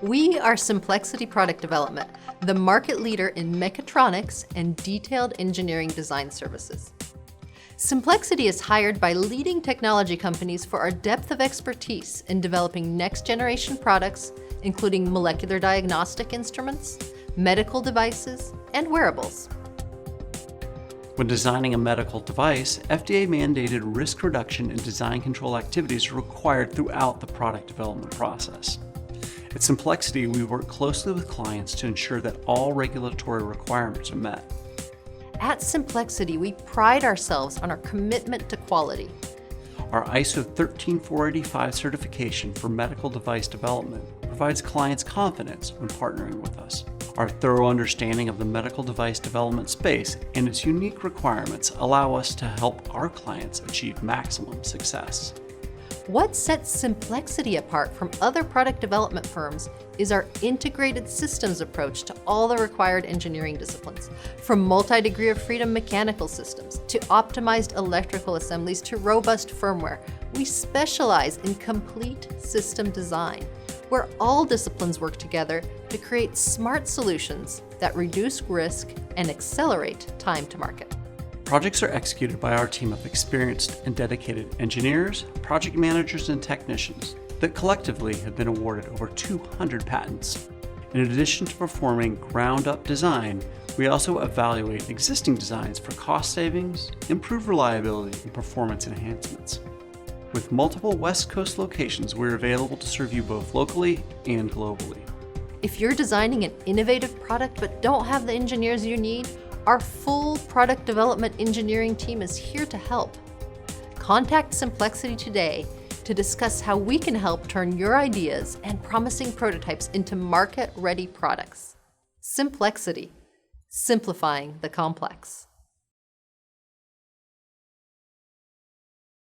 We are Simplexity Product Development, the market leader in mechatronics and detailed engineering design services. Simplexity is hired by leading technology companies for our depth of expertise in developing next-generation products, including molecular diagnostic instruments, medical devices, and wearables. When designing a medical device, FDA-mandated risk reduction and design control activities are required throughout the product development process. At Simplexity, we work closely with clients to ensure that all regulatory requirements are met. At Simplexity, we pride ourselves on our commitment to quality. Our ISO 13485 certification for medical device development provides clients confidence when partnering with us. Our thorough understanding of the medical device development space and its unique requirements allow us to help our clients achieve maximum success. What sets Simplexity apart from other product development firms is our integrated systems approach to all the required engineering disciplines, from multi-degree of freedom mechanical systems to optimized electrical assemblies to robust firmware. We specialize in complete system design, where all disciplines work together to create smart solutions that reduce risk and accelerate time to market. Projects are executed by our team of experienced and dedicated engineers, project managers, and technicians that collectively have been awarded over 200 patents. In addition to performing ground-up design, we also evaluate existing designs for cost savings, improved reliability, and performance enhancements. With multiple West Coast locations, we're available to serve you both locally and globally. If you're designing an innovative product but don't have the engineers you need, our full product development engineering team is here to help. Contact Simplexity today to discuss how we can help turn your ideas and promising prototypes into market-ready products. Simplexity, simplifying the complex.